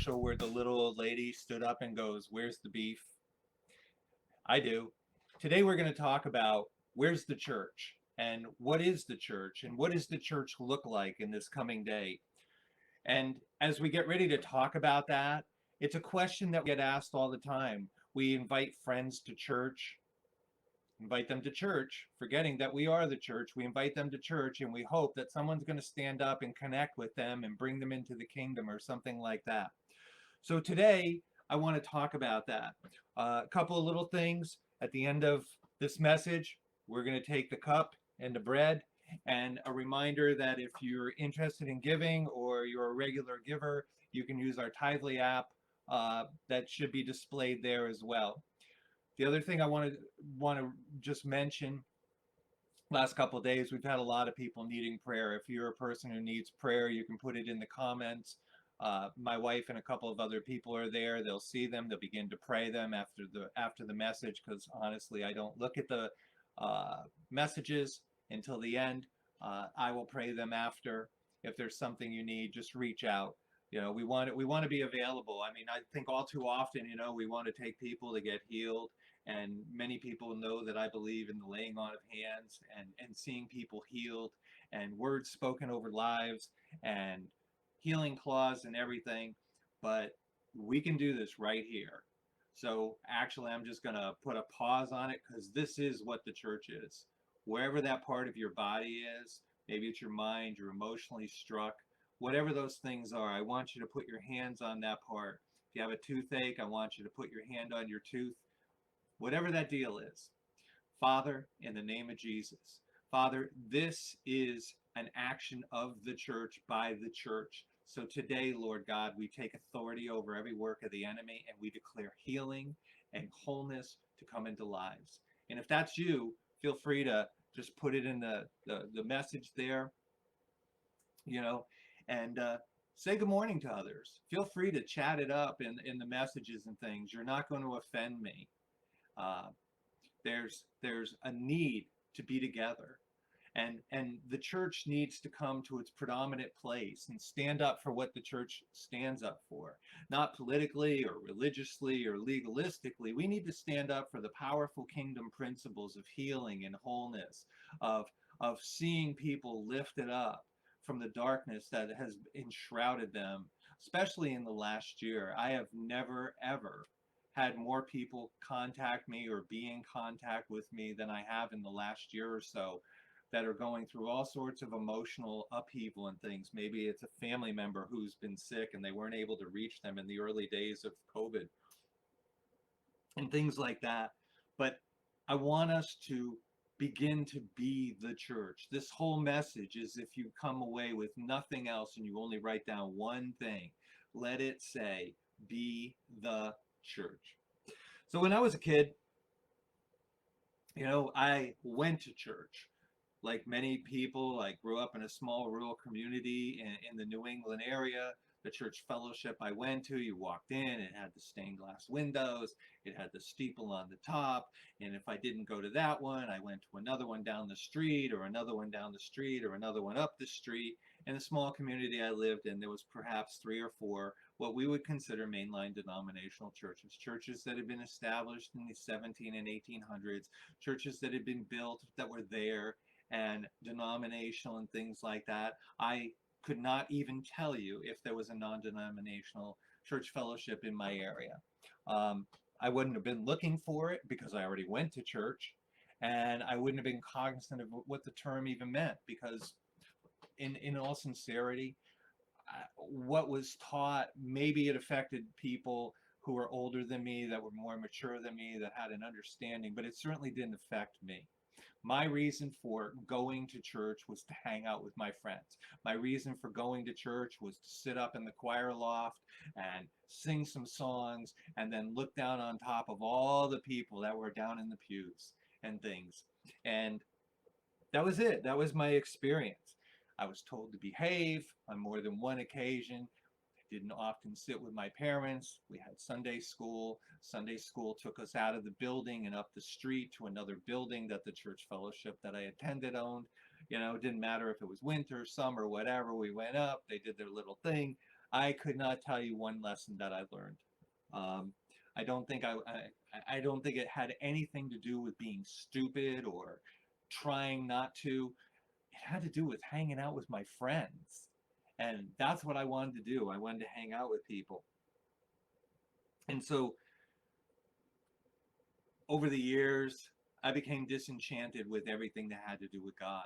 commercial where the little old lady stood up and goes, "Where's the beef?" I do. Today we're going to talk about where's the church and what is the church and what does the church look like in this coming day. And as we get ready to talk about that, it's a question that we get asked all the time. We invite friends to church, invite them to church, forgetting that we are the church. We invite them to church and we hope that someone's going to stand up and connect with them and bring them into the kingdom or something like that. So today, I want to talk about that. A couple of little things at the end of this message. We're going to take the cup and the bread, and a reminder that if you're interested in giving or you're a regular giver, you can use our Tithely app that should be displayed there as well. The other thing I want to just mention, last couple of days we've had a lot of people needing prayer. If you're a person who needs prayer, you can put it in the comments. My wife and a couple of other people are there. They'll see them. They'll begin to pray them after the message, because honestly, I don't look at the messages until the end. I will pray them after. If there's something you need, just reach out. We want to be available. I mean, I think all too often, we want to take people to get healed, and many people know that I believe in the laying on of hands and seeing people healed and words spoken over lives and healing clause and everything, but we can do this right here. So actually, I'm just going to put a pause on it, because this is what the church is. Wherever that part of your body is, maybe it's your mind, you're emotionally struck, whatever those things are, I want you to put your hands on that part. If you have a toothache, I want you to put your hand on your tooth, whatever that deal is. Father, in the name of Jesus, Father, this is an action of the church by the church. So today, Lord God, we take authority over every work of the enemy and we declare healing and wholeness to come into lives. And if that's you, feel free to just put it in the message there, and say good morning to others. Feel free to chat it up in the messages and things. You're not going to offend me. Uh, there's a need to be together, and the church needs to come to its predominant place and stand up for what the church stands up for, not politically or religiously or legalistically. We need to stand up for the powerful kingdom principles of healing and wholeness, of seeing people lifted up from the darkness that has enshrouded them, especially in the last year. I have never ever had more people contact me or be in contact with me than I have in the last year or so, that are going through all sorts of emotional upheaval and things. Maybe it's a family member who's been sick and they weren't able to reach them in the early days of COVID and things like that. But I want us to begin to be the church. This whole message is, if you come away with nothing else and you only write down one thing, let it say, be the church. So when I was a kid, I went to church. Like many people, I grew up in a small rural community in the New England area. The church fellowship I went to, you walked in, it had the stained glass windows, it had the steeple on the top, and if I didn't go to that one, I went to another one down the street, or another one down the street, or another one up the street. In the small community I lived in, there was perhaps 3 or 4 what we would consider mainline denominational churches that had been established in the 17 and 1800s, churches that had been built, that were there, and denominational and things like that. I could not even tell you if there was a non-denominational church fellowship in my area. I wouldn't have been looking for it because I already went to church, and I wouldn't have been cognizant of what the term even meant, because in all sincerity, what was taught, maybe it affected people who were older than me, that were more mature than me, that had an understanding, but it certainly didn't affect me. My reason for going to church was to hang out with my friends. My reason for going to church was to sit up in the choir loft and sing some songs and then look down on top of all the people that were down in the pews and things. And that was it. That was my experience. I was told to behave on more than one occasion. I didn't often sit with my parents. We had Sunday school. Sunday school took us out of the building and up the street to another building that the church fellowship that I attended owned. It didn't matter if it was winter, summer, whatever. We went up. They did their little thing. I could not tell you one lesson that I learned. Um, I don't think I don't think it had anything to do with being stupid or trying not to. It had to do with hanging out with my friends. And that's what I wanted to do. I wanted to hang out with people. And so over the years, I became disenchanted with everything that had to do with God.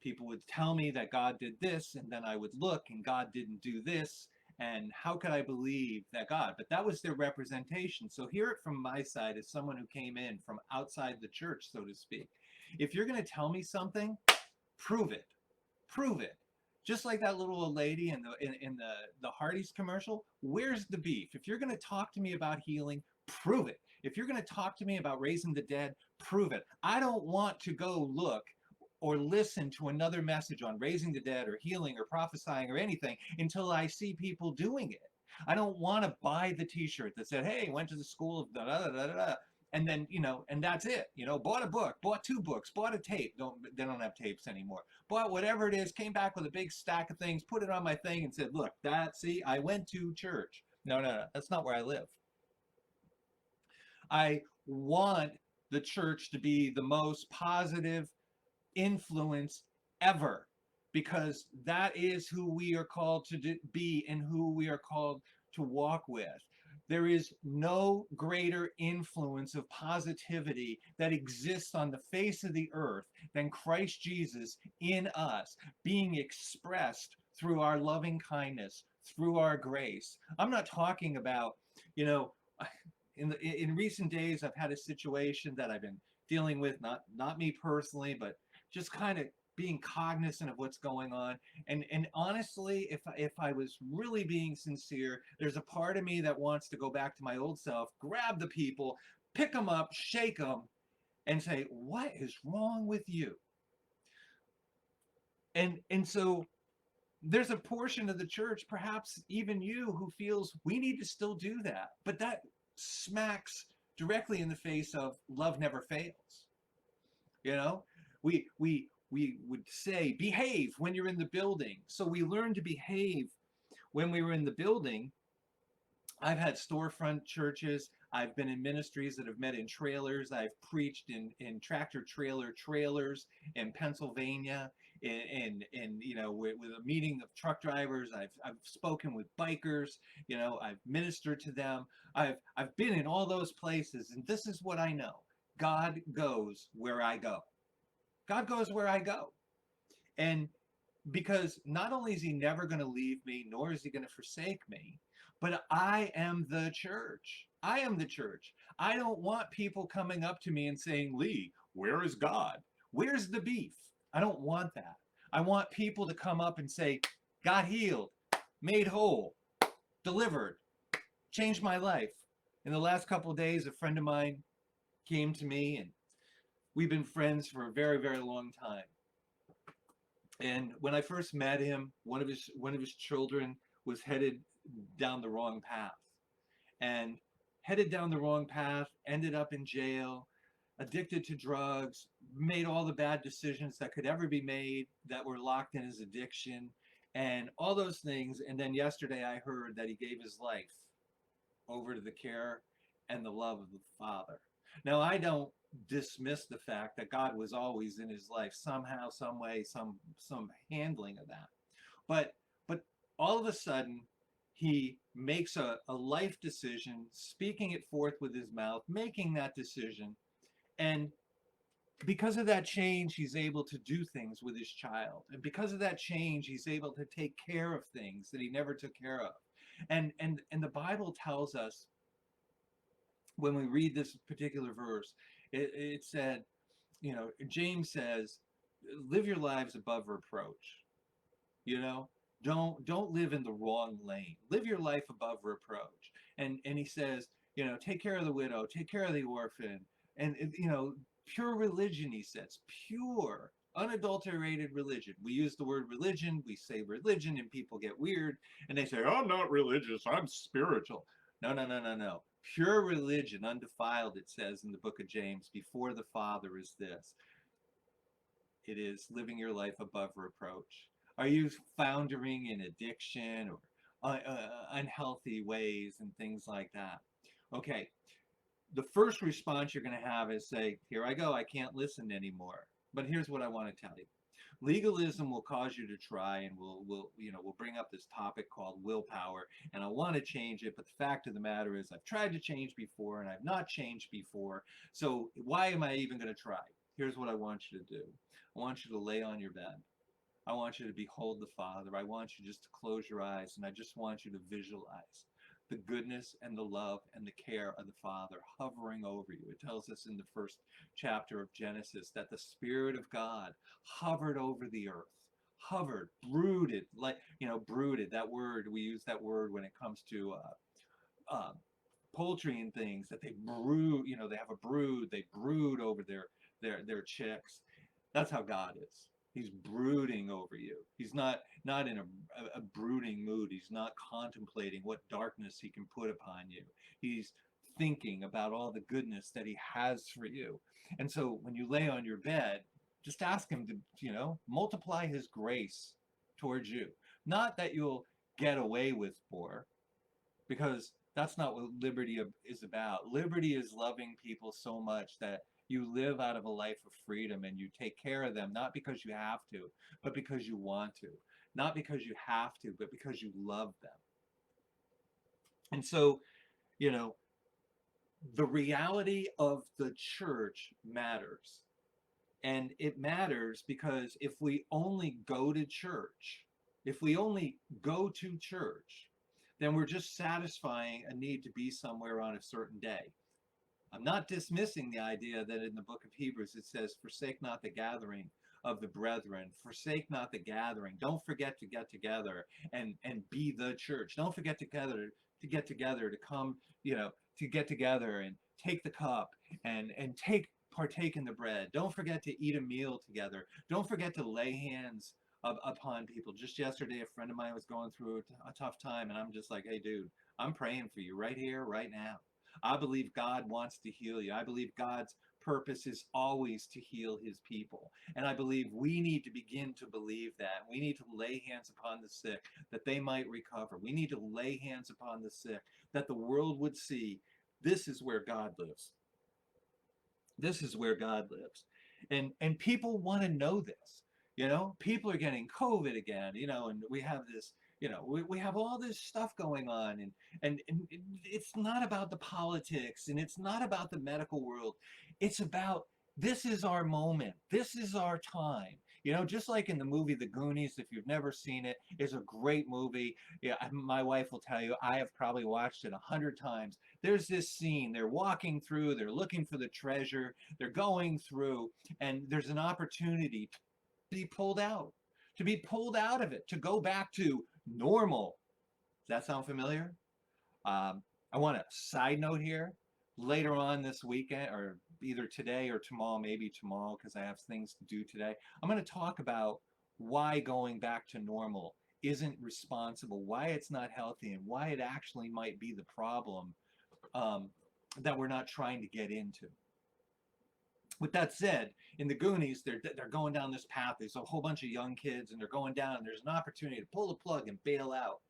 People would tell me that God did this, and then I would look and God didn't do this. And how could I believe that God? But that was their representation. So hear it from my side as someone who came in from outside the church, so to speak. If you're going to tell me something, prove it. Prove it. Just like that little old lady in the Hardee's commercial, where's the beef? If you're going to talk to me about healing, prove it. If you're going to talk to me about raising the dead, prove it. I don't want to go look or listen to another message on raising the dead or healing or prophesying or anything until I see people doing it. I don't want to buy the t-shirt that said, hey, went to the school of da da da da da, and then, and that's it. Bought a book, bought two books, bought a tape. They don't have tapes anymore. Bought whatever it is, came back with a big stack of things, put it on my thing and said, look, see, I went to church. No, no, no, that's not where I live. I want the church to be the most positive influence ever, because that is who we are called to be and who we are called to walk with. There is no greater influence of positivity that exists on the face of the earth than Christ Jesus in us, being expressed through our loving kindness, through our grace. I'm not talking about, you know, in recent days, I've had a situation that I've been dealing with, not me personally, but just kind of being cognizant of what's going on. And honestly, if I was really being sincere, there's a part of me that wants to go back to my old self, grab the people, pick them up, shake them, and say, what is wrong with you? And so there's a portion of the church, perhaps even you, who feels we need to still do that. But that smacks directly in the face of love never fails. You know, we would say behave when you're in the building. So we learn to behave when we were in the building. I've had storefront churches. I've been in ministries that have met in trailers. I've preached in tractor trailer trailers in Pennsylvania, with a meeting of truck drivers. I've spoken with bikers. I've ministered to them. I've been in all those places, and this is what I know: God goes where I go. God goes where I go, and because not only is he never going to leave me, nor is he going to forsake me, but I am the church. I am the church. I don't want people coming up to me and saying, Lee, where is God? Where's the beef? I don't want that. I want people to come up and say, got healed, made whole, delivered, changed my life. In the last couple of days, a friend of mine came to me, and we've been friends for a very, very long time. And when I first met him, one of his children was headed down the wrong path, and headed down the wrong path, ended up in jail, addicted to drugs, made all the bad decisions that could ever be made that were locked in his addiction, and all those things. And then yesterday I heard that he gave his life over to the care and the love of the Father. Now, I don't dismiss the fact that God was always in his life somehow, some way, some handling of that. But all of a sudden, he makes a life decision, speaking it forth with his mouth, making that decision, and because of that change, he's able to do things with his child, and because of that change, he's able to take care of things that he never took care of. And the Bible tells us, when we read this particular verse, it said, James says, live your lives above reproach. You know, don't live in the wrong lane. Live your life above reproach. And he says, take care of the widow, take care of the orphan, and pure religion. He says, pure, unadulterated religion. We use the word religion. We say religion, and people get weird, and they say, I'm not religious, I'm spiritual. No, no, no, no, no. Pure religion, undefiled, it says in the book of James, before the Father, is this: it is living your life above reproach. Are you foundering in addiction, or unhealthy ways and things like that. Okay, the first response you're going to have is say, here I go, I can't listen anymore. But here's what I want to tell you. Legalism will cause you to try, and we'll bring up this topic called willpower, and I want to change it, but the fact of the matter is I've tried to change before and I've not changed before. So why am I even going to try? Here's what I want you to do. I want you to lay on your bed. I want you to behold the Father. I want you just to close your eyes, and I just want you to visualize the goodness and the love and the care of the Father hovering over you. It tells us in the first chapter of Genesis that the Spirit of God hovered over the earth, hovered, brooded, like, brooded. That word, we use that word when it comes to uh, poultry and things, that they brood, they have a brood, they brood over their chicks. That's how God is. He's brooding over you. He's not in a brooding mood. He's not contemplating what darkness he can put upon you. He's thinking about all the goodness that he has for you. And so when you lay on your bed, just ask him to, multiply his grace towards you. Not that you'll get away with more, because that's not what liberty is about. Liberty is loving people so much that you live out of a life of freedom and you take care of them, not because you have to, but because you want to. Not because you have to, but because you love them. And so, you know, the reality of the church matters. And it matters because if we only go to church, if we only go to church, then we're just satisfying a need to be somewhere on a certain day. I'm not dismissing the idea that in the book of Hebrews it says, forsake not the gathering of the brethren, forsake not the gathering. Don't forget to get together and be the church. Don't forget to get together, to come, to get together and take the cup and partake in the bread. Don't forget to eat a meal together. Don't forget to lay hands upon people. Just yesterday, a friend of mine was going through a tough time, and I'm just like, hey, dude, I'm praying for you right here, right now. I believe God wants to heal you. I believe God's purpose is always to heal his people. And I believe we need to begin to believe that. We need to lay hands upon the sick that they might recover. We need to lay hands upon the sick that the world would see this is where God lives. This is where God lives. And people want to know this. People are getting COVID again, and we have this, we have all this stuff going on, and it's not about the politics, and it's not about the medical world. It's about, this is our moment. This is our time. Just like in the movie The Goonies, if you've never seen it, it's a great movie. Yeah, my wife will tell you, I have probably watched it 100 times. There's this scene, they're walking through, they're looking for the treasure, they're going through, and there's an opportunity to be pulled out, of it, to go back to normal. Does that sound familiar? I want a side note here. Later on this weekend, or either today or tomorrow, maybe tomorrow, because I have things to do today, I'm going to talk about why going back to normal isn't responsible, why it's not healthy, and why it actually might be the problem that we're not trying to get into. With that said, in the Goonies, they're going down this path. There's a whole bunch of young kids, and they're going down, and there's an opportunity to pull the plug and bail out.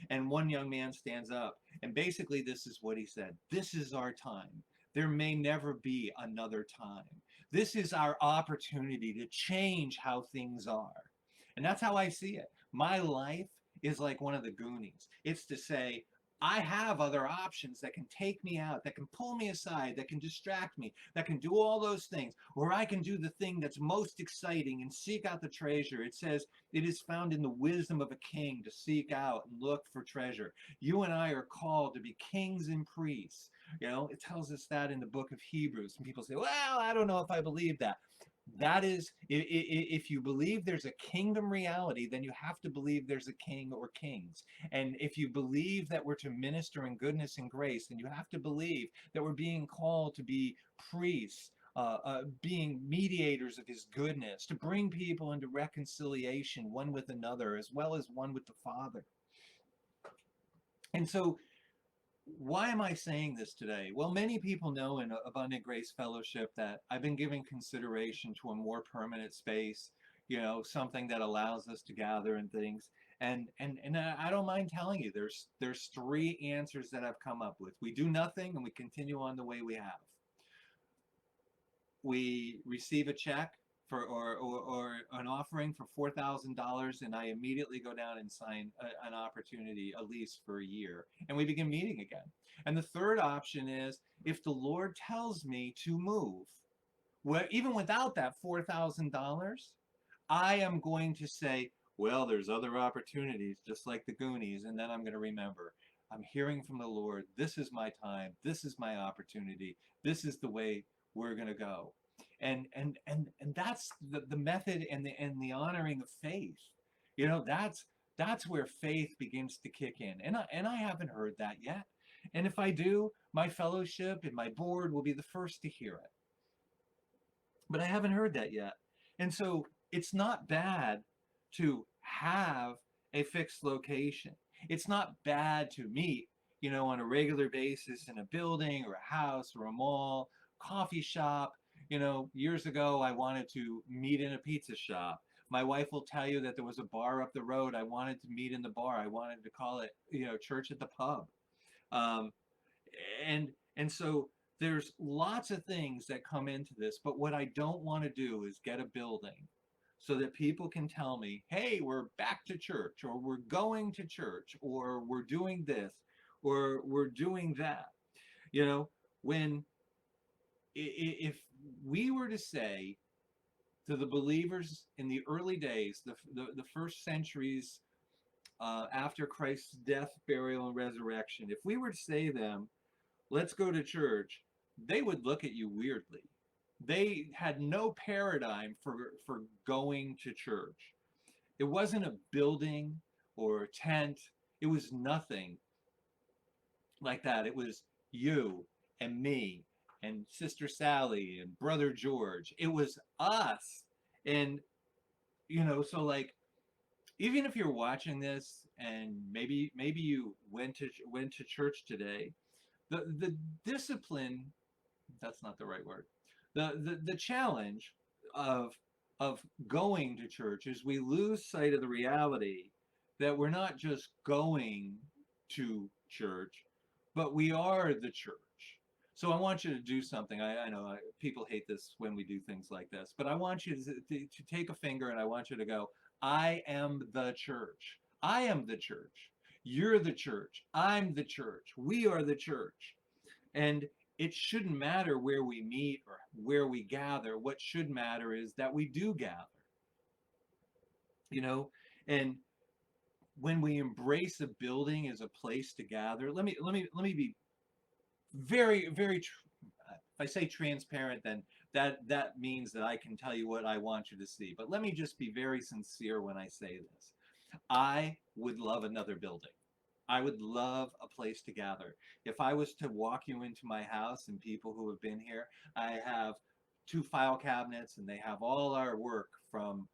And one young man stands up, and basically this is what he said. This is our time. There may never be another time. This is our opportunity to change how things are. And that's how I see it. My life is like one of the Goonies. It's to say, I have other options that can take me out, that can pull me aside, that can distract me, that can do all those things, or I can do the thing that's most exciting and seek out the treasure. It says it is found in the wisdom of a king to seek out and look for treasure. You and I are called to be kings and priests. It tells us that in the book of Hebrews. And people say, well, I don't know if I believe that. That is, if you believe there's a kingdom reality, then you have to believe there's a king or kings. And if you believe that we're to minister in goodness and grace, then you have to believe that we're being called to be priests, being mediators of his goodness, to bring people into reconciliation one with another, as well as one with the Father. And so, why am I saying this today? Well, many people know in Abundant Grace Fellowship that I've been giving consideration to a more permanent space, something that allows us to gather and things. And I don't mind telling you, there's three answers that I've come up with. We do nothing and we continue on the way we have. We receive a check for or an offering for $4,000, and I immediately go down and sign an opportunity, a lease for a year, and we begin meeting again. And the third option is if the Lord tells me to move, well, even without that $4,000, I am going to say, well, there's other opportunities, just like the Goonies, and then I'm going to remember. I'm hearing from the Lord. This is my time. This is my opportunity. This is the way we're going to go. And that's the method and the honoring of faith. That's where faith begins to kick in. And I haven't heard that yet. And if I do, my fellowship and my board will be the first to hear it. But I haven't heard that yet. And so it's not bad to have a fixed location. It's not bad to meet, on a regular basis in a building or a house or a mall, coffee shop. Years ago, I wanted to meet in a pizza shop. My wife will tell you that there was a bar up the road. I wanted to meet in the bar. I wanted to call it, church at the pub. Um, and so there's lots of things that come into this, but what I don't want to do is get a building so that people can tell me, hey, we're back to church, or we're going to church, or we're doing this, or we're doing that. When if we were to say to the believers in the early days, the first centuries after Christ's death, burial, and resurrection, if we were to say to them, let's go to church, they would look at you weirdly. They had no paradigm for going to church. It wasn't a building or a tent. It was nothing like that. It was you and me and Sister Sally and Brother George. It was us. And, so like, even if you're watching this and maybe you went to church today, the discipline, that's not the right word, the challenge of of going to church is we lose sight of the reality that we're not just going to church, but we are the church. So I want you to do something. I know people hate this when we do things like this, but I want you to take a finger and I want you to go, I am the church. I am the church. You're the church. I'm the church. We are the church. And it shouldn't matter where we meet or where we gather. What should matter is that we do gather. You know, and when we embrace a building as a place to gather, let me be very if I say transparent, then that means that I can tell you what I want you to see. But let me just be very sincere when I say this. I would love another building. I would love a place to gather. If I was to walk you into my house and people who have been here, I have two file cabinets and they have all our work from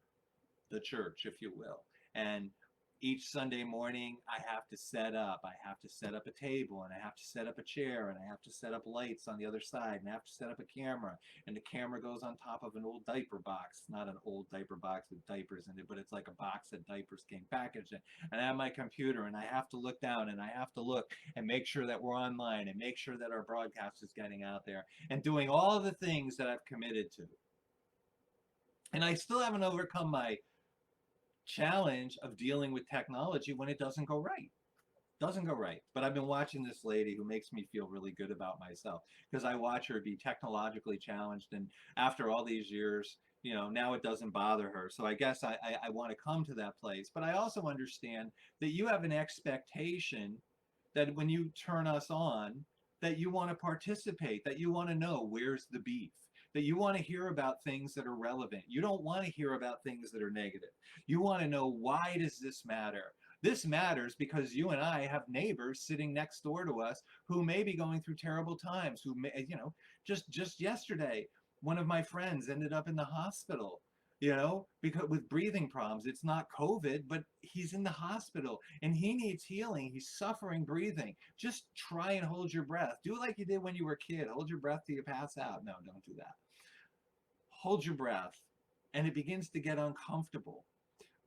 the church, if you will. And each Sunday morning, I have to set up. I have to set up a table, and I have to set up a chair, and I have to set up lights on the other side, and I have to set up a camera. And the camera goes on top of an old diaper box. Not an old diaper box with diapers in it, but it's like a box that diapers came packaged in. And I have my computer, and I have to look down, and I have to look and make sure that we're online, and make sure that our broadcast is getting out there, and doing all the things that I've committed to. And I still haven't overcome my challenge of dealing with technology when it doesn't go right. Doesn't go right. But I've been watching this lady who makes me feel really good about myself because I watch her be technologically challenged. And after all these years, now it doesn't bother her. So I guess I want to come to that place. But I also understand that you have an expectation that when you turn us on, that you want to participate, that you want to know where's the beef, that you want to hear about things that are relevant. You don't want to hear about things that are negative. You want to know, why does this matter? This matters because you and I have neighbors sitting next door to us who may be going through terrible times, who may, just yesterday, one of my friends ended up in the hospital, because with breathing problems. It's not COVID, but he's in the hospital and he needs healing. He's suffering breathing. Just try and hold your breath. Do it like you did when you were a kid. Hold your breath till you pass out. No, don't do that. Hold your breath. And it begins to get uncomfortable.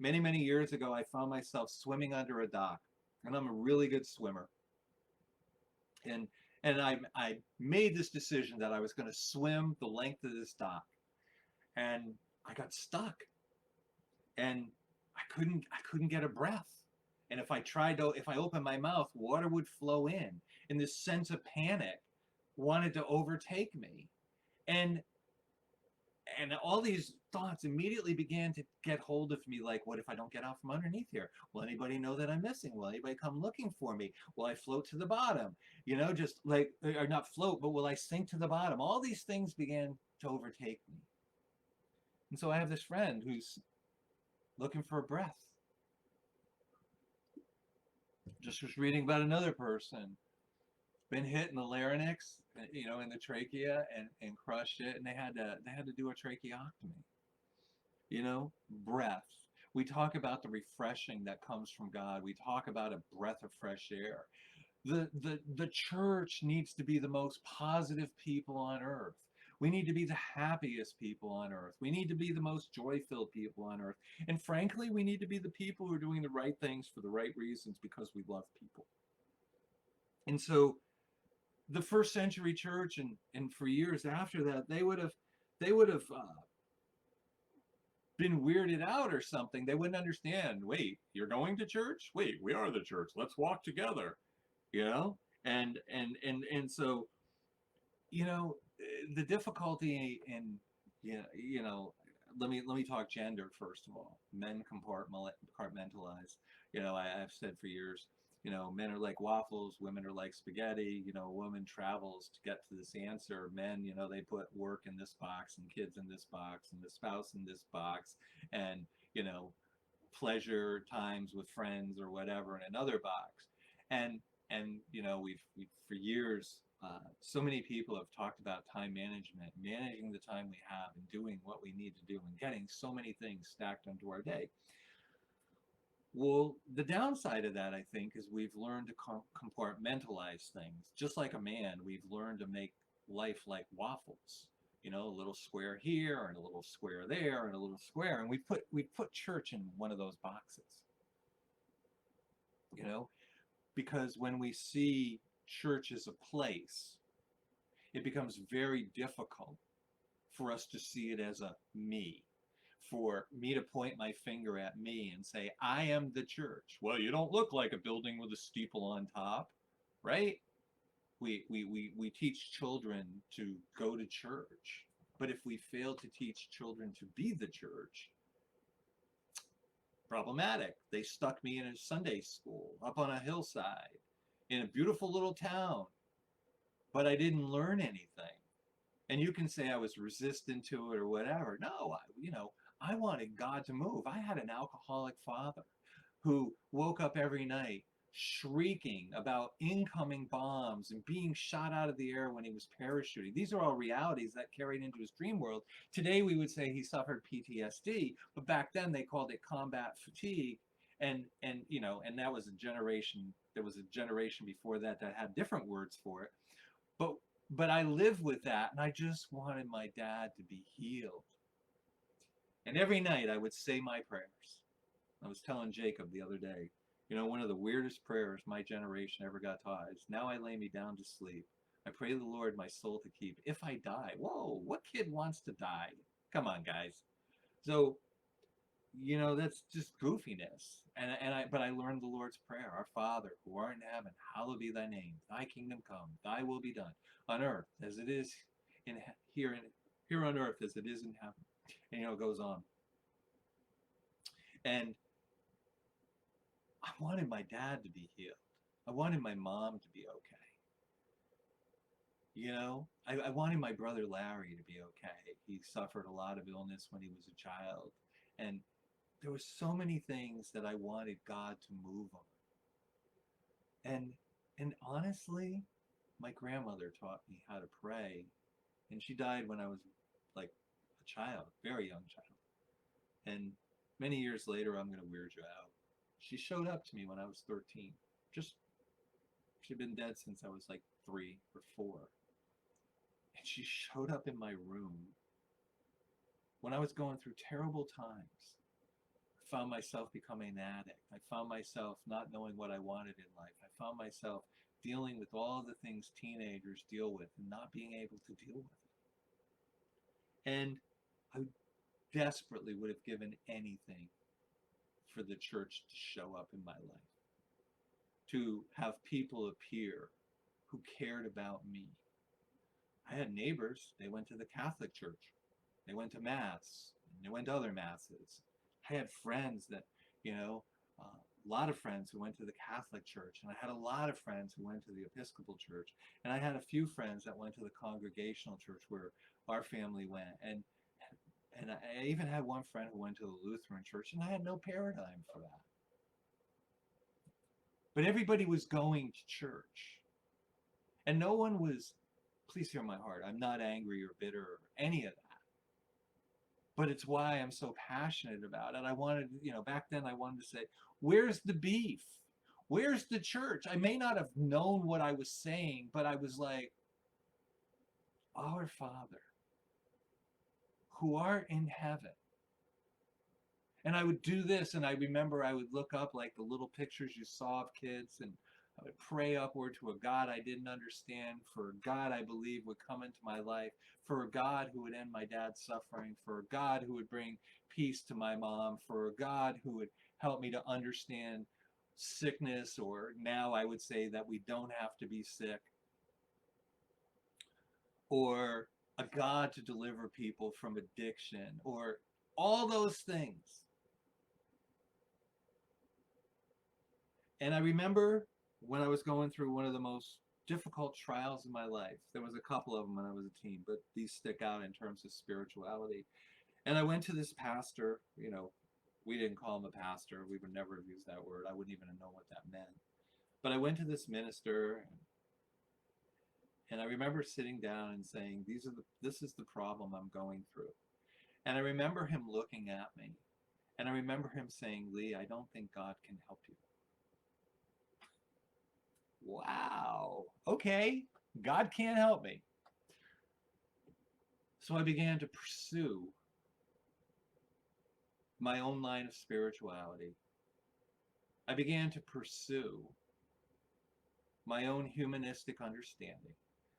Many, many years ago, I found myself swimming under a dock, and I'm a really good swimmer. And I made this decision that I was going to swim the length of this dock, and I got stuck, and I couldn't get a breath. And if I opened my mouth, water would flow in, and this sense of panic wanted to overtake me. And and all these thoughts immediately began to get hold of me, like, what if I don't get out from underneath here? Will anybody know that I'm missing? Will anybody come looking for me? Will I float to the bottom? Just like, or not float, but will I sink to the bottom? All these things began to overtake me. And so I have this friend who's looking for a breath. Just was reading about another person, been hit in the larynx, in the trachea, and crushed it, and they had to do a tracheotomy. Breath. We talk about the refreshing that comes from God. We talk about a breath of fresh air. The church needs to be the most positive people on earth. We need to be the happiest people on earth. We need to be the most joy-filled people on earth. And frankly, we need to be the people who are doing the right things for the right reasons because we love people. And so the first century church and for years after that, they would have been weirded out or something. They wouldn't understand. Wait, you're going to church? Wait, we are the church. Let's walk together. You know, and so the difficulty in let me talk gender first of all. Men compartmentalize. I've said for years. Men are like waffles, women are like spaghetti. A woman travels to get to this answer. Men, they put work in this box and kids in this box and the spouse in this box, and pleasure times with friends or whatever in another box. And we've for years, so many people have talked about time management, managing the time we have and doing what we need to do and getting so many things stacked onto our day. Well, the downside of that, I think, is we've learned to compartmentalize things. Just like a man, we've learned to make life like waffles. A little square here and a little square there and a little square, and we put church in one of those boxes. Because when we see church as a place, it becomes very difficult for us to see it as a me. For me to point my finger at me and say, I am the church. Well, you don't look like a building with a steeple on top, right? We teach children to go to church. But if we fail to teach children to be the church, problematic. They stuck me in a Sunday school up on a hillside in a beautiful little town, but I didn't learn anything. And you can say I was resistant to it or whatever. No, I wanted God to move. I had an alcoholic father who woke up every night shrieking about incoming bombs and being shot out of the air when he was parachuting. These are all realities that carried into his dream world. Today we would say he suffered PTSD, but back then they called it combat fatigue. And that was a generation. There was a generation before that had different words for it. But I lived with that, and I just wanted my dad to be healed. And every night I would say my prayers. I was telling Jacob the other day, one of the weirdest prayers my generation ever got taught is, now I lay me down to sleep. I pray the Lord my soul to keep. If I die, whoa, what kid wants to die? Come on, guys. So, that's just goofiness. But I learned the Lord's Prayer. Our Father, who art in heaven, hallowed be thy name. Thy kingdom come, thy will be done, on earth as it is here on earth as it is in heaven. And it goes on. And I wanted my dad to be healed. I wanted my mom to be okay. I wanted my brother Larry to be okay. He suffered a lot of illness when he was a child. And there were so many things that I wanted God to move on. And honestly, my grandmother taught me how to pray. And she died when I was like a child, very young child. And many years later, I'm going to weird you out. She showed up to me when I was 13. She'd been dead since I was like 3 or 4. And she showed up in my room when I was going through terrible times, found myself becoming an addict. I found myself not knowing what I wanted in life. I found myself dealing with all the things teenagers deal with and not being able to deal with it. And I desperately would have given anything for the church to show up in my life, to have people appear who cared about me. I had neighbors, they went to the Catholic Church. They went to Mass, and they went to other Masses. I had friends that, a lot of friends who went to the Catholic Church, and I had a lot of friends who went to the Episcopal Church, and I had a few friends that went to the Congregational Church where our family went, and I even had one friend who went to the Lutheran Church, and I had no paradigm for that. But everybody was going to church, and no one was, please hear my heart, I'm not angry or bitter or any of that. But it's why I'm so passionate about it. I wanted, back then I wanted to say, where's the beef? Where's the church? I may not have known what I was saying, but I was like, Our Father, who art in heaven. And I would do this, and I remember I would look up like the little pictures you saw of kids, and I would pray upward to a God I didn't understand, for a God I believe would come into my life, for a God who would end my dad's suffering, for a God who would bring peace to my mom, for a God who would help me to understand sickness, or now I would say that we don't have to be sick, or a God to deliver people from addiction, or all those things. And I remember when I was going through one of the most difficult trials in my life. There was a couple of them when I was a teen, but these stick out in terms of spirituality. And I went to this pastor, we didn't call him a pastor. We would never have used that word. I wouldn't even know what that meant. But I went to this minister, and I remember sitting down and saying, this is the problem I'm going through. And I remember him looking at me, and I remember him saying, Lee, I don't think God can help you. Wow, okay, God can't help me. So I began to pursue my own line of spirituality. I began to pursue my own humanistic understanding.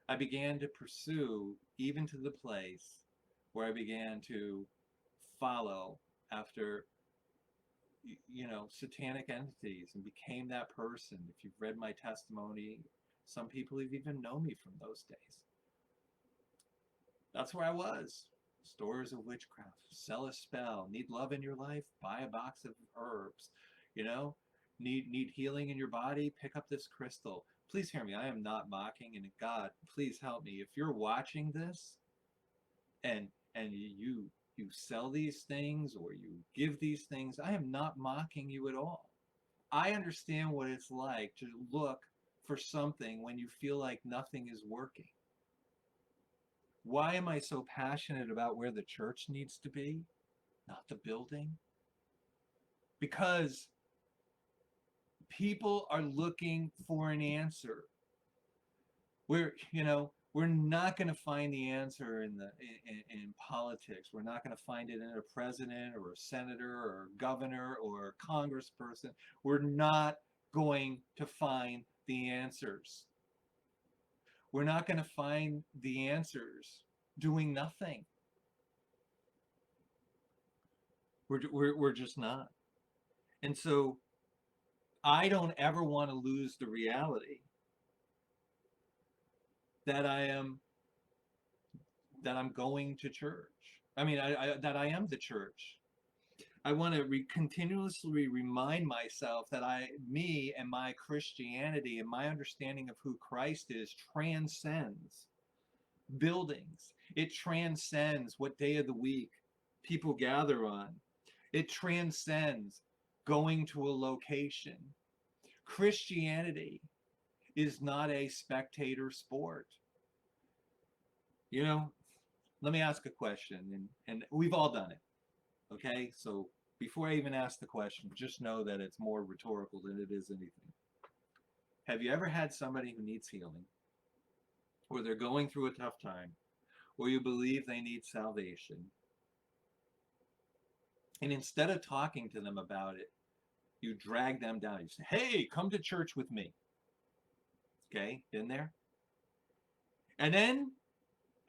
I began to pursue even to the place where I began to follow after satanic entities and became that person. If you've read my testimony, some people have even known me from those days. That's where I was. Stories of witchcraft, sell a spell, need love in your life, buy a box of herbs, need healing in your body, pick up this crystal. Please hear me, I am not mocking, and God, please help me. If you're watching this and you sell these things or you give these things, I am not mocking you at all. I understand what it's like to look for something when you feel like nothing is working. Why am I so passionate about where the church needs to be, not the building? Because people are looking for an answer. We're not going to find the answer in politics. We're not going to find it in a president or a senator or a governor or a congressperson. We're not going to find the answers. We're not going to find the answers doing nothing. We're just not. And so I don't ever want to lose the reality that I'm going to church. I mean, that I am the church. I want to continuously remind myself that me and my Christianity and my understanding of who Christ is transcends buildings. It transcends what day of the week people gather on. It transcends going to a location. Christianity is not a spectator sport. Let me ask a question, and we've all done it. Okay, so before I even ask the question, just know that it's more rhetorical than it is anything. Have you ever had somebody who needs healing, or they're going through a tough time, or you believe they need salvation, And instead of talking to them about it, you drag them down. You say, hey, come to church with me. Okay, been there? And then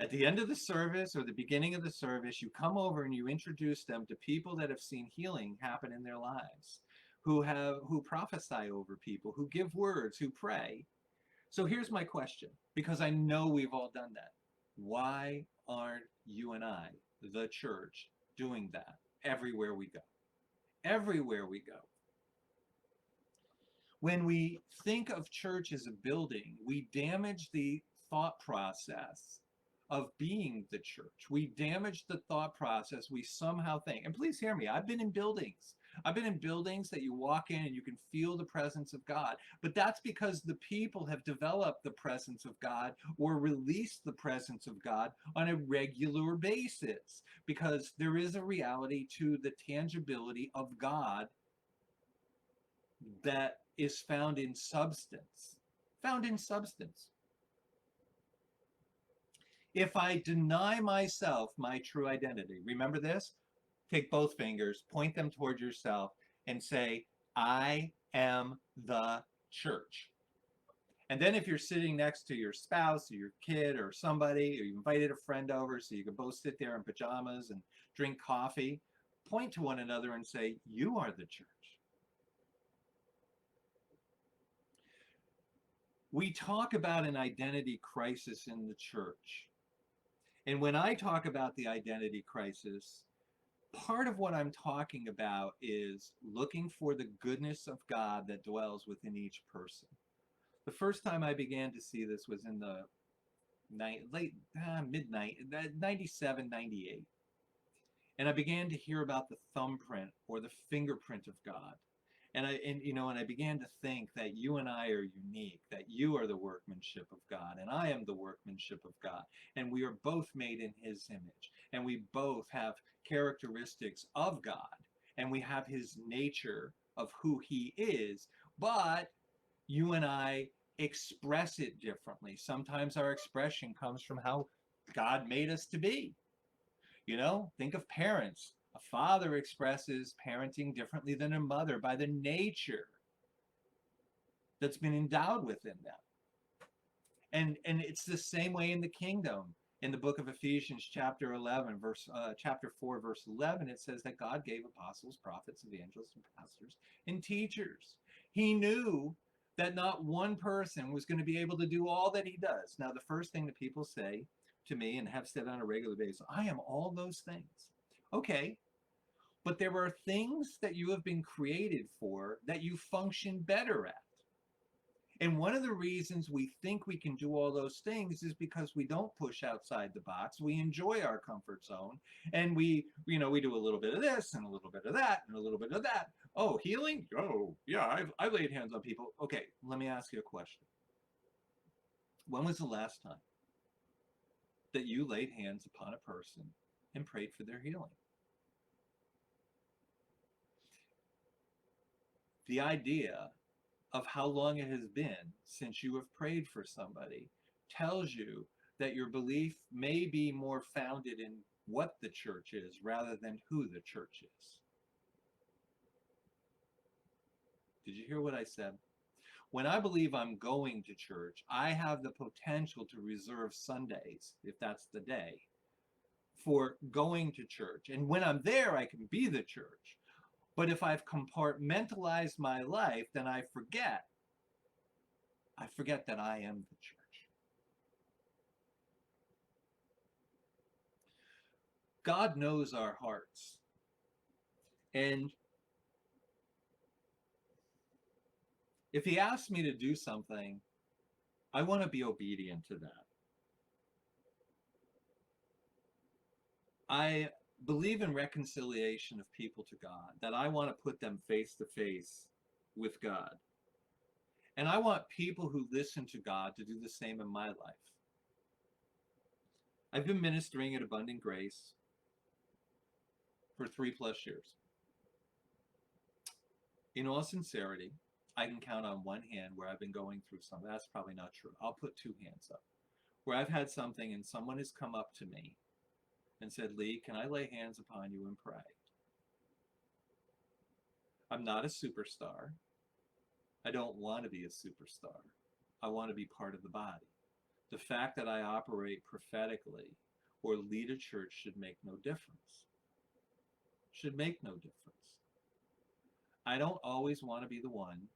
at the end of the service or the beginning of the service, you come over and you introduce them to people that have seen healing happen in their lives, who prophesy over people, who give words, who pray. So here's my question, because I know we've all done that. Why aren't you and I, the church, doing that everywhere we go? Everywhere we go. When we think of church as a building, we damage the thought process of being the church. We damage the thought process. We somehow think, and please hear me, I've been in buildings. I've been in buildings that you walk in and you can feel the presence of God. But that's because the people have developed the presence of God or released the presence of God on a regular basis. Because there is a reality to the tangibility of God that is found in substance. Found in substance. If I deny myself my true identity, remember this? Take both fingers, point them toward yourself, and say, I am the church. And then if you're sitting next to your spouse or your kid or somebody, or you invited a friend over so you can both sit there in pajamas and drink coffee, point to one another and say, you are the church. We talk about an identity crisis in the church. And when I talk about the identity crisis, part of what I'm talking about is looking for the goodness of God that dwells within each person. The first time I began to see this was in the midnight, 97, 98. And I began to hear about the thumbprint or the fingerprint of God. And I began to think that you and I are unique, that you are the workmanship of God, and I am the workmanship of God, and we are both made in His image, and we both have characteristics of God, and we have His nature of who He is, but you and I express it differently. Sometimes our expression comes from how God made us to be. Think of parents. A father expresses parenting differently than a mother by the nature that's been endowed within them. And it's the same way in the kingdom. In the book of Ephesians, chapter 4, verse 11, it says that God gave apostles, prophets, evangelists, and pastors, and teachers. He knew that not one person was going to be able to do all that he does. Now, the first thing that people say to me and have said on a regular basis, I am all those things. Okay, but there are things that you have been created for that you function better at. And one of the reasons we think we can do all those things is because we don't push outside the box. We enjoy our comfort zone, and we do a little bit of this and a little bit of that and a little bit of that. Oh, healing? Oh, yeah, I've laid hands on people. Okay, let me ask you a question. When was the last time that you laid hands upon a person and prayed for their healing? The idea of how long it has been since you have prayed for somebody tells you that your belief may be more founded in what the church is rather than who the church is. Did you hear what I said? When I believe I'm going to church, I have the potential to reserve Sundays, if that's the day, for going to church. And when I'm there, I can be the church. But if I've compartmentalized my life, then I forget that I am the church. God knows our hearts. And if He asks me to do something, I want to be obedient to that. I believe in reconciliation of people to God, that I want to put them face to face with God. And I want people who listen to God to do the same in my life. I've been ministering at Abundant Grace for 3+ years. In all sincerity, I can count on one hand where I've been going through something. That's probably not true. I'll put 2 hands up. Where I've had something and someone has come up to me and said, Lee, can I lay hands upon you and pray? I'm not a superstar. I don't want to be a superstar. I want to be part of the body. The fact that I operate prophetically or lead a church should make no difference. Should make no difference. I don't always want to be the one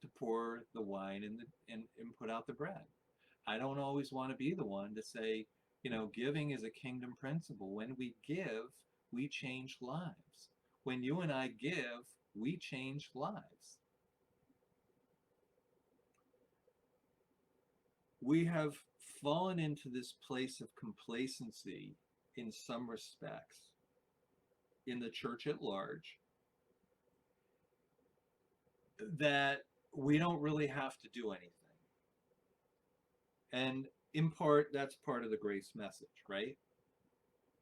to pour the wine and put out the bread. I don't always want to be the one to say, giving is a kingdom principle. When we give, we change lives. When you and I give, we change lives. We have fallen into this place of complacency in some respects in the church at large, that we don't really have to do anything. And in part, that's part of the grace message, right?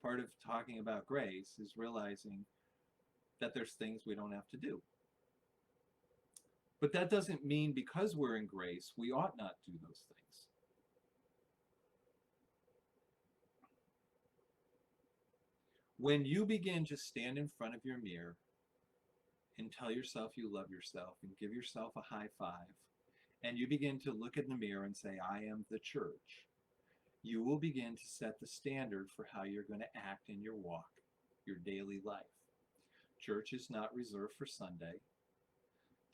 Part of talking about grace is realizing that there's things we don't have to do. But that doesn't mean because we're in grace, we ought not do those things. When you begin to stand in front of your mirror and tell yourself you love yourself and give yourself a high five, and you begin to look in the mirror and say, I am the church, you will begin to set the standard for how you're going to act in your walk, your daily life. Church is not reserved for Sunday.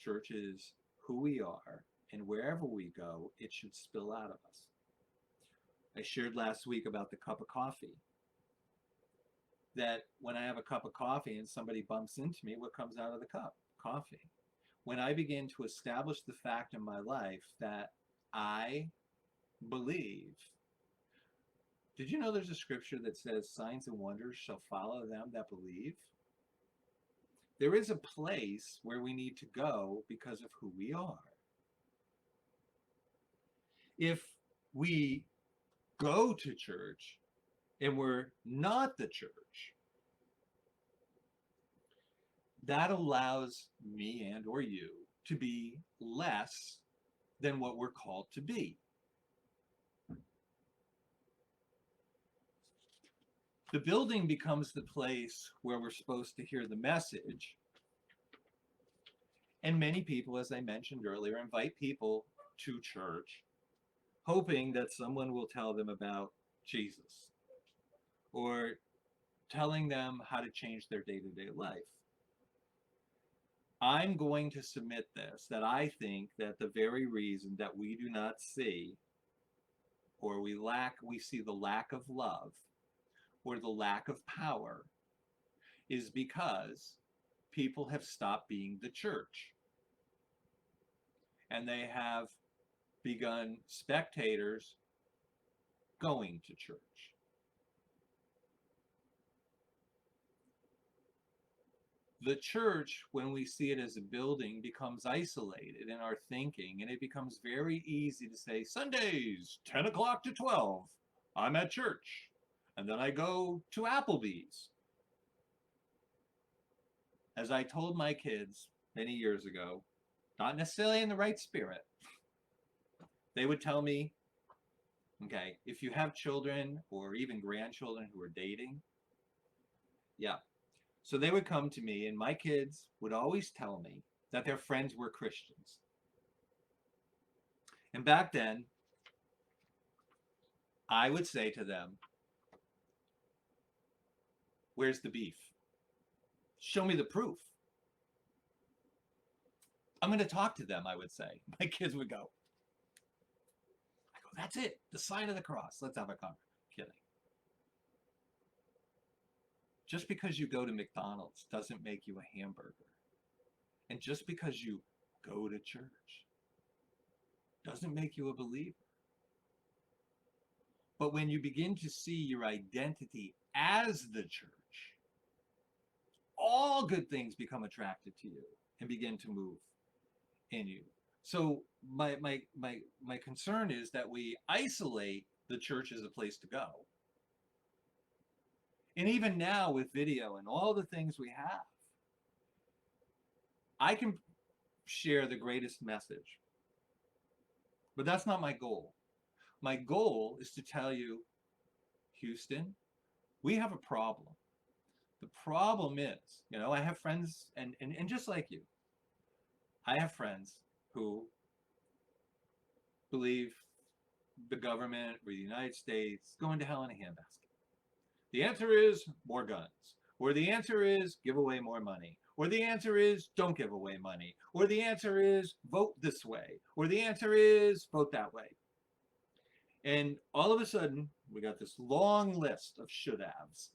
Church is who we are, and wherever we go, it should spill out of us. I shared last week about the cup of coffee. That when I have a cup of coffee and somebody bumps into me, what comes out of the cup? Coffee. When I begin to establish the fact in my life that I believe. Did you know there's a scripture that says signs and wonders shall follow them that believe? There is a place where we need to go because of who we are. If we go to church and we're not the church, that allows me and or you to be less than what we're called to be. The building becomes the place where we're supposed to hear the message. And many people, as I mentioned earlier, invite people to church hoping that someone will tell them about Jesus or telling them how to change their day-to-day life. I'm going to submit this, that I think that the very reason that we do not see or we see the lack of love or the lack of power is because people have stopped being the church. And they have begun spectators going to church. The church, when we see it as a building, becomes isolated in our thinking, and it becomes very easy to say, Sundays, 10 o'clock to 12, I'm at church. And then I go to Applebee's. As I told my kids many years ago, not necessarily in the right spirit, they would tell me, okay, if you have children or even grandchildren who are dating, yeah. So they would come to me, and my kids would always tell me that their friends were Christians. And back then, I would say to them, where's the beef? Show me the proof. I'm going to talk to them, I would say. My kids would go, that's it, the sign of the cross. Let's have a conversation. Kidding. Just because you go to McDonald's doesn't make you a hamburger. And just because you go to church doesn't make you a believer. But when you begin to see your identity as the church, all good things become attracted to you and begin to move in you. So my concern is that we isolate the church as a place to go. And even now with video and all the things we have, I can share the greatest message. But that's not my goal. My goal is to tell you, Houston, we have a problem. The problem is, I have friends, and just like you, I have friends who believe the government or the United States going to hell in a handbasket. The answer is more guns. Or the answer is give away more money. Or the answer is don't give away money. Or the answer is vote this way. Or the answer is vote that way. And all of a sudden, we got this long list of should haves,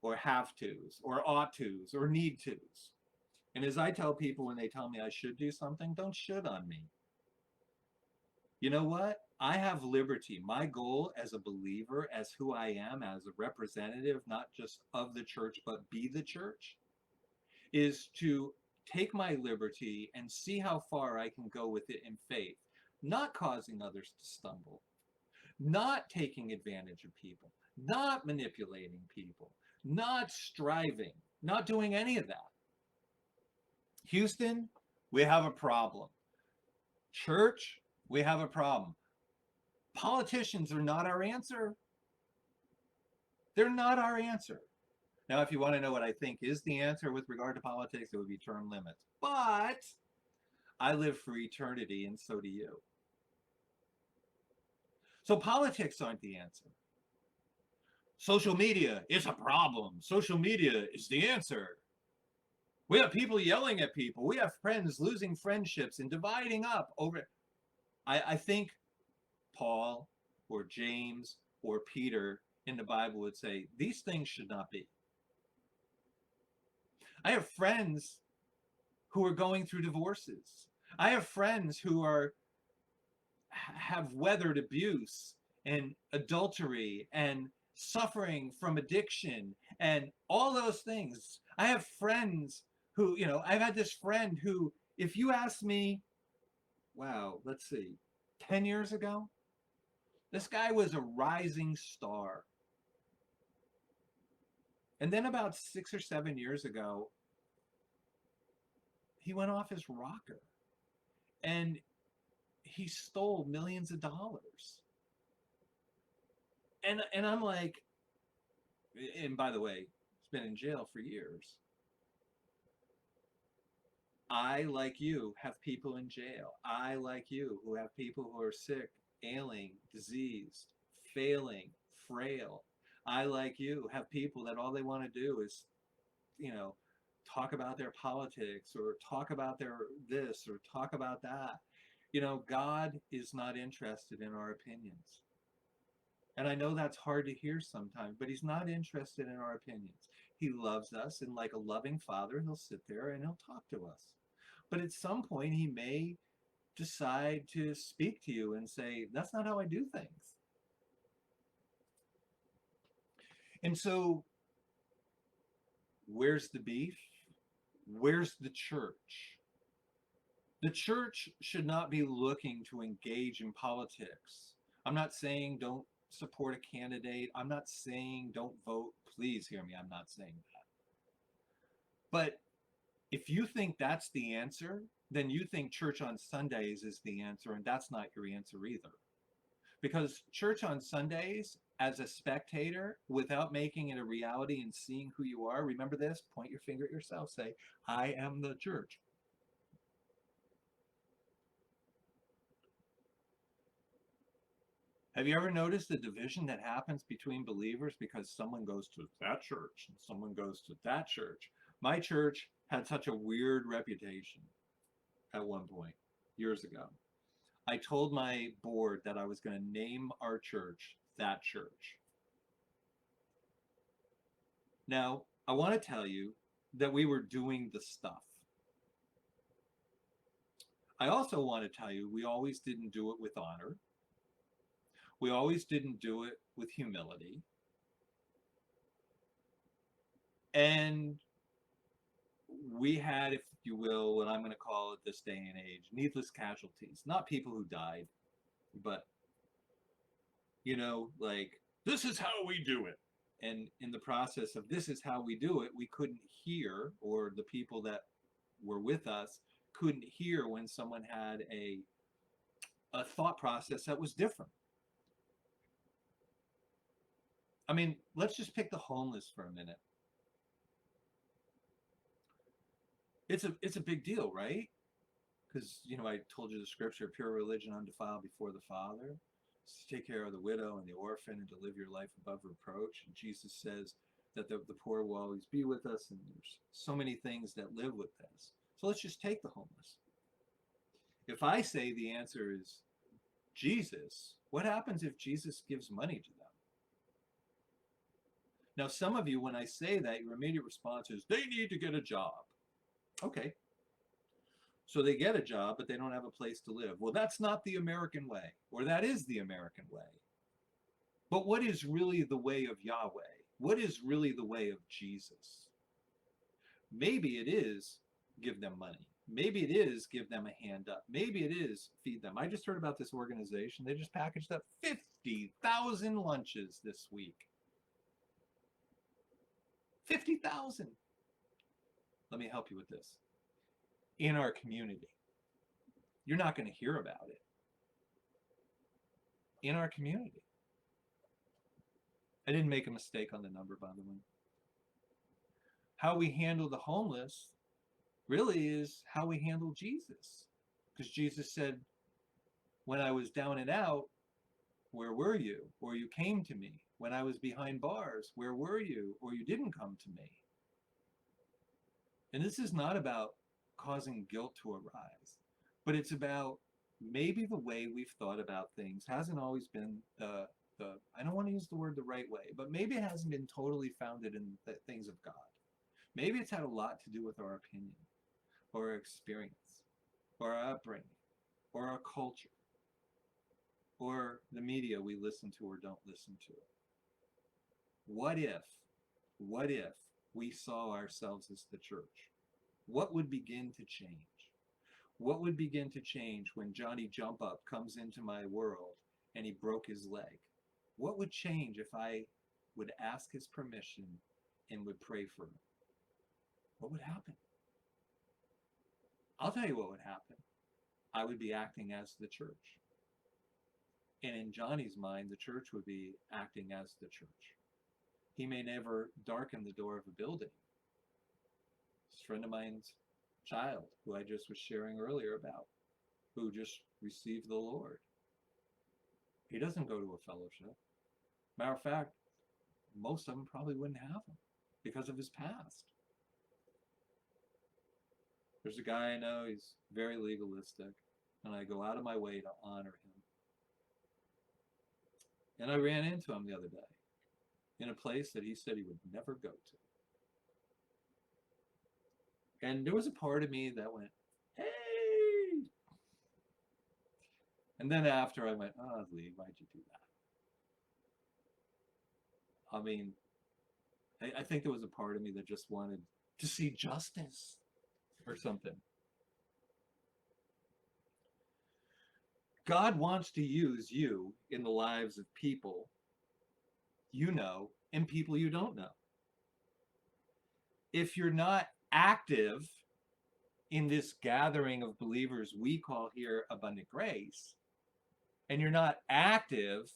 or have tos, or ought tos, or need tos. And as I tell people when they tell me I should do something, don't should on me. You know what? I have liberty. My goal as a believer, as who I am, as a representative, not just of the church, but be the church, is to take my liberty and see how far I can go with it in faith, not causing others to stumble, not taking advantage of people, not manipulating people, not striving, not doing any of that. Houston, we have a problem. Church, we have a problem. Politicians are not our answer. They're not our answer. Now, if you want to know what I think is the answer with regard to politics, it would be term limits. But I live for eternity, and so do you. So politics aren't the answer. Social media is a problem. Social media is the answer. We have people yelling at people. We have friends losing friendships and dividing up over. I think Paul or James or Peter in the Bible would say, these things should not be. I have friends who are going through divorces. I have friends who have weathered abuse and adultery and suffering from addiction and all those things. I have friends who, I've had this friend who, if you ask me, wow, let's see, 10 years ago, this guy was a rising star. And then about 6 or 7 years ago, he went off his rocker and he stole millions of dollars. And I'm like, and by the way, he's been in jail for years. I, like you, have people in jail. I, like you, who have people who are sick, ailing, diseased, failing, frail. I, like you, have people that all they want to do is, talk about their politics or talk about their this or talk about that. God is not interested in our opinions. And I know that's hard to hear sometimes, but he's not interested in our opinions. He loves us, and like a loving father, he'll sit there and he'll talk to us. But at some point, he may decide to speak to you and say, that's not how I do things. And so, where's the beef? Where's the church? The church should not be looking to engage in politics. I'm not saying don't support a candidate. I'm not saying don't vote. Please hear me. I'm not saying that. But if you think that's the answer, then you think church on Sundays is the answer, and that's not your answer either. Because church on Sundays, as a spectator, without making it a reality and seeing who you are, remember this, point your finger at yourself, say, I am the church. Have you ever noticed the division that happens between believers because someone goes to that church and someone goes to that church? My church had such a weird reputation at one point, years ago. I told my board that I was going to name our church that church. Now, I want to tell you that we were doing the stuff. I also want to tell you we always didn't do it with honor. We always didn't do it with humility. And we had, if you will, what I'm going to call it this day and age, needless casualties. Not people who died, but, like, this is how we do it. And in the process of this is how we do it, we couldn't hear, or the people that were with us couldn't hear when someone had a thought process that was different. I mean, let's just pick the homeless for a minute. It's a big deal, right? Because I told you the scripture, pure religion undefiled before the Father, is to take care of the widow and the orphan and to live your life above reproach. And Jesus says that the poor will always be with us, and there's so many things that live with this. So let's just take the homeless. If I say the answer is Jesus, what happens if Jesus gives money to them? Now, some of you, when I say that, your immediate response is, they need to get a job. Okay. So they get a job, but they don't have a place to live. Well, that's not the American way, or that is the American way. But what is really the way of Yahweh? What is really the way of Jesus? Maybe it is give them money. Maybe it is give them a hand up. Maybe it is feed them. I just heard about this organization. They just packaged up 50,000 lunches this week. 50,000. Let me help you with this. In our community. You're not going to hear about it. In our community. I didn't make a mistake on the number, by the way. How we handle the homeless really is how we handle Jesus. Because Jesus said, when I was down and out, where were you? Or you came to me. When I was behind bars, where were you? Or you didn't come to me. And this is not about causing guilt to arise, but it's about maybe the way we've thought about things hasn't always been the I don't want to use the word the right way, but maybe it hasn't been totally founded in the things of God. Maybe it's had a lot to do with our opinion, or our experience, or our upbringing, or our culture, or the media we listen to or don't listen to. What if we saw ourselves as the church? What would begin to change? What would begin to change when Johnny Jump Up comes into my world and he broke his leg? What would change if I would ask his permission and would pray for him? What would happen? I'll tell you what would happen. I would be acting as the church. And in Johnny's mind, the church would be acting as the church. He may never darken the door of a building. This friend of mine's child, who I just was sharing earlier about, who just received the Lord. He doesn't go to a fellowship. Matter of fact, most of them probably wouldn't have him because of his past. There's a guy I know, he's very legalistic, and I go out of my way to honor him. And I ran into him the other day in a place that he said he would never go to. And there was a part of me that went, hey! And then after I went, oh, Lee, why'd you do that? I mean, I think there was a part of me that just wanted to see justice or something. God wants to use you in the lives of people you know and people you don't know. If you're not active in this gathering of believers we call here abundant grace, and you're not active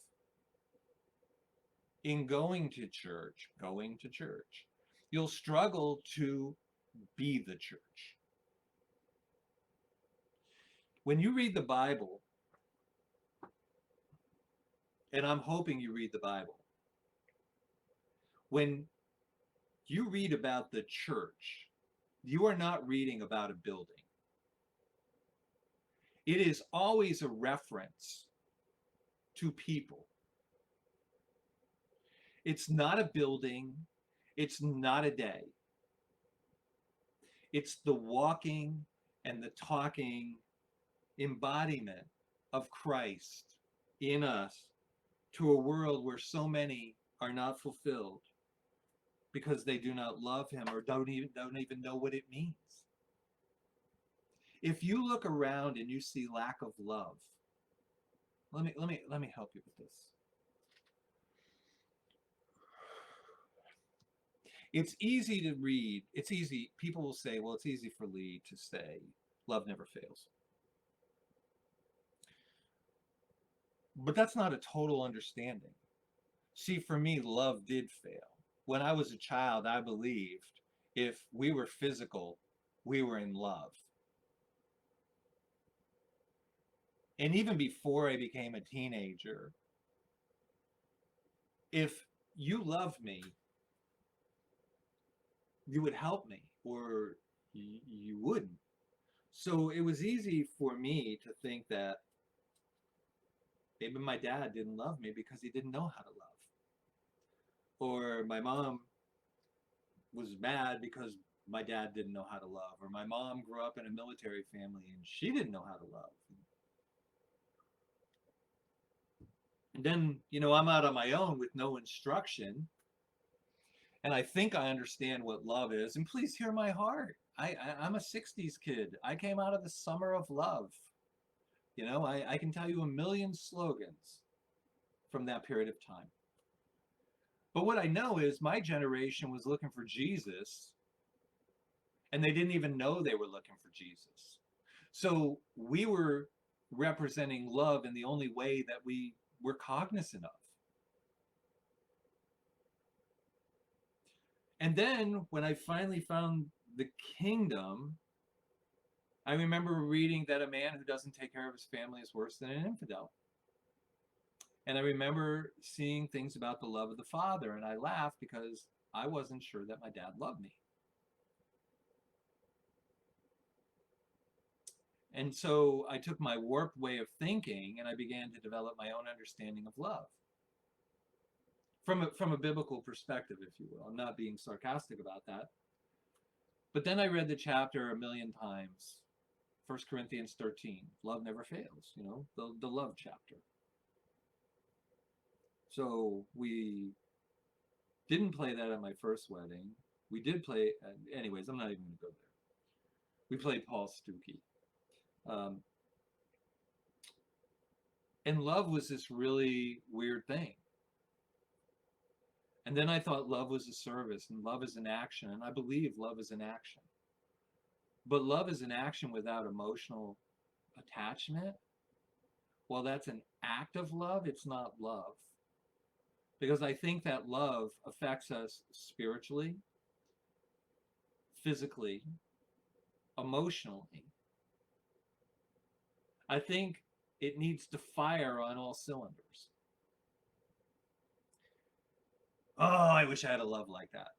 in going to church, you'll struggle to be the church. When you read the Bible, and I'm hoping you read the Bible, when you read about the church, you are not reading about a building. It is always a reference to people. It's not a building. It's not a day. It's the walking and the talking embodiment of Christ in us to a world where so many are not fulfilled because they do not love him or don't even know what it means. If you look around and you see lack of love, let me help you with this. It's easy to read. It's easy. People will say, well, it's easy for Lee to say, love never fails. But that's not a total understanding. See, for me, love did fail. When I was a child, I believed if we were physical, we were in love. And even before I became a teenager, if you loved me, you would help me, or you wouldn't. So it was easy for me to think that maybe my dad didn't love me because he didn't know how to love. Or my mom was mad because my dad didn't know how to love. Or my mom grew up in a military family and she didn't know how to love. And then, I'm out on my own with no instruction. And I think I understand what love is. And please hear my heart. I'm a 60s kid. I came out of the summer of love. I can tell you a million slogans from that period of time. But what I know is my generation was looking for Jesus, and they didn't even know they were looking for Jesus. So we were representing love in the only way that we were cognizant of. And then when I finally found the kingdom, I remember reading that a man who doesn't take care of his family is worse than an infidel. And I remember seeing things about the love of the Father, and I laughed because I wasn't sure that my dad loved me. And so I took my warped way of thinking and I began to develop my own understanding of love. From a biblical perspective, if you will. I'm not being sarcastic about that. But then I read the chapter a million times. 1 Corinthians 13, love never fails, the love chapter. So we didn't play that at my first wedding. We did play, anyways, I'm not even going to go there. We played Paul Stuckey. And love was this really weird thing. And then I thought love was a service and love is an action. And I believe love is an action. But love is an action without emotional attachment. Well, that's an act of love. It's not love. Because I think that love affects us spiritually, physically, emotionally. I think it needs to fire on all cylinders. Oh, I wish I had a love like that.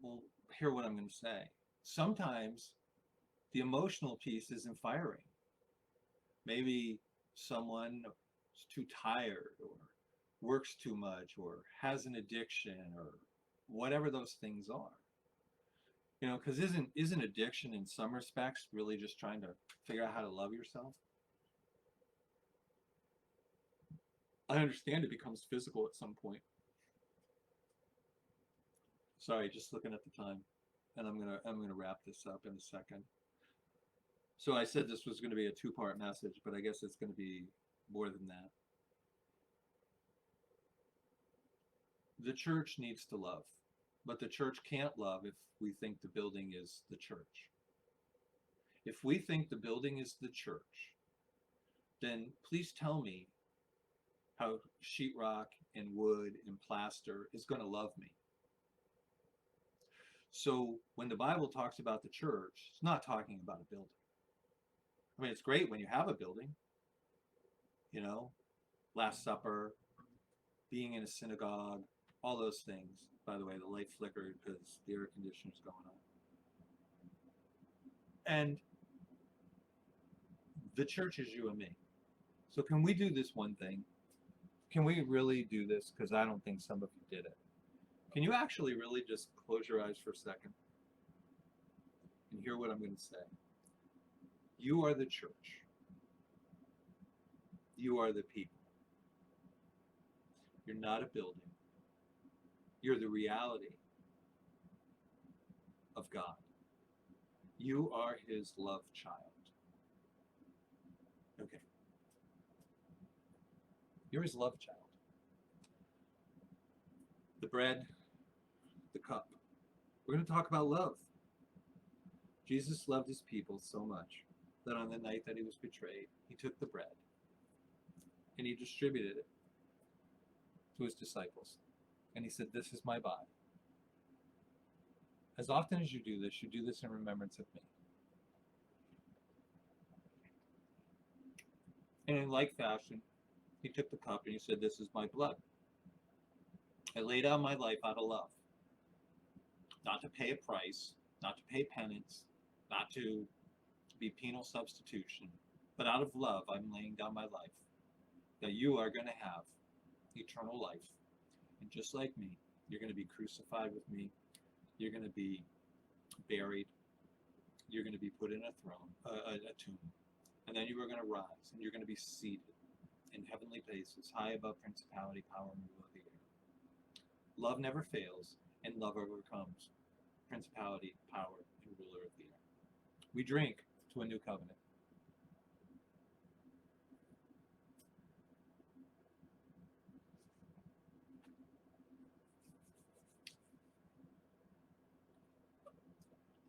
Well, hear what I'm going to say. Sometimes the emotional piece isn't firing. Maybe someone is too tired or works too much or has an addiction or whatever those things are. Because isn't addiction in some respects really just trying to figure out how to love yourself? I understand it becomes physical at some point. Sorry, just looking at the time, and I'm gonna wrap this up in a second. So I said this was going to be a two-part message, but I guess it's going to be more than that. The church needs to love, but the church can't love if we think the building is the church. If we think the building is the church, then please tell me how sheetrock and wood and plaster is going to love me. So when the Bible talks about the church, it's not talking about a building. I mean, it's great when you have a building, Last Supper, being in a synagogue, all those things. By the way, the light flickered because the air conditioner's going on. And the church is you and me. So can we do this one thing? Can we really do this? Because I don't think some of you did it. Can you actually really just close your eyes for a second and hear what I'm going to say? You are the church. You are the people. You're not a building. You're the reality of God. You are his love child. Okay. You're his love child. The bread, the cup. We're going to talk about love. Jesus loved his people so much that on the night that he was betrayed, he took the bread and he distributed it to his disciples. And he said, "This is my body." As often as you do this in remembrance of me. And in like fashion, he took the cup and he said, this is my blood. I lay down my life out of love. Not to pay a price, not to pay penance, not to be penal substitution, but out of love, I'm laying down my life. That you are going to have eternal life. And just like me, you're going to be crucified with me. You're going to be buried. You're going to be put in a tomb. And then you are going to rise, and you're going to be seated in heavenly places, high above principality, power, and rule of the air. Love never fails, and love overcomes principality, power, and ruler of the air. We drink to a new covenant.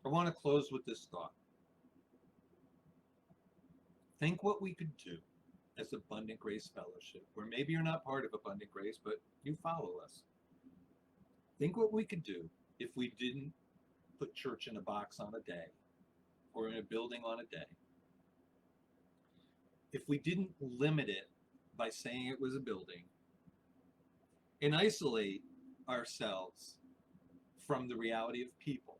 I want to close with this thought. Think what we could do as Abundant Grace Fellowship, or maybe you're not part of Abundant Grace, but you follow us. Think what we could do if we didn't put church in a box on a day, or in a building on a day. If we didn't limit it by saying it was a building, and isolate ourselves from the reality of people,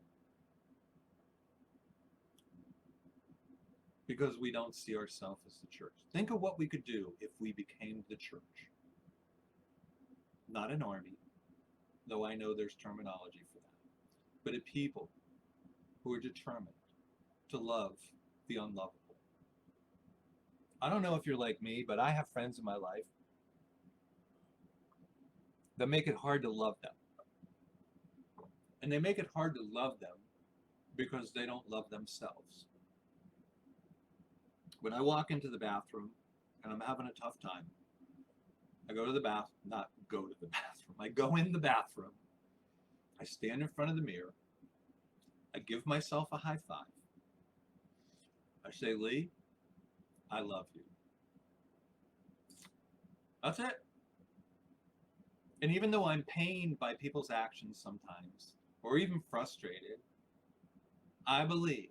because we don't see ourselves as the church. Think of what we could do if we became the church. Not an army, though I know there's terminology for that, but a people who are determined to love the unlovable. I don't know if you're like me, but I have friends in my life that make it hard to love them. And they make it hard to love them because they don't love themselves. When I walk into the bathroom and I'm having a tough time, I go to the not go to the bathroom, I go in the bathroom, I stand in front of the mirror, I give myself a high five. I say, Lee, I love you. That's it. And even though I'm pained by people's actions sometimes, or even frustrated, I believe,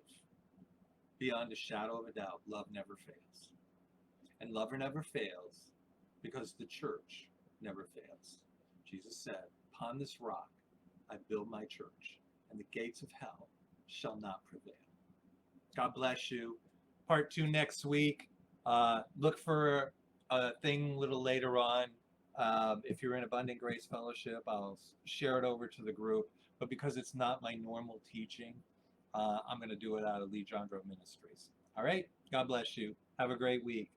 beyond a shadow of a doubt, love never fails. And love never fails because the church never fails. Jesus said, upon this rock I build my church, and the gates of hell shall not prevail. God bless you. Part 2 next week. Look for a thing a little later on. If you're in Abundant Grace Fellowship, I'll share it over to the group. But because it's not my normal teaching, I'm going to do it out of Lee Jandro Ministries. All right? God bless you. Have a great week.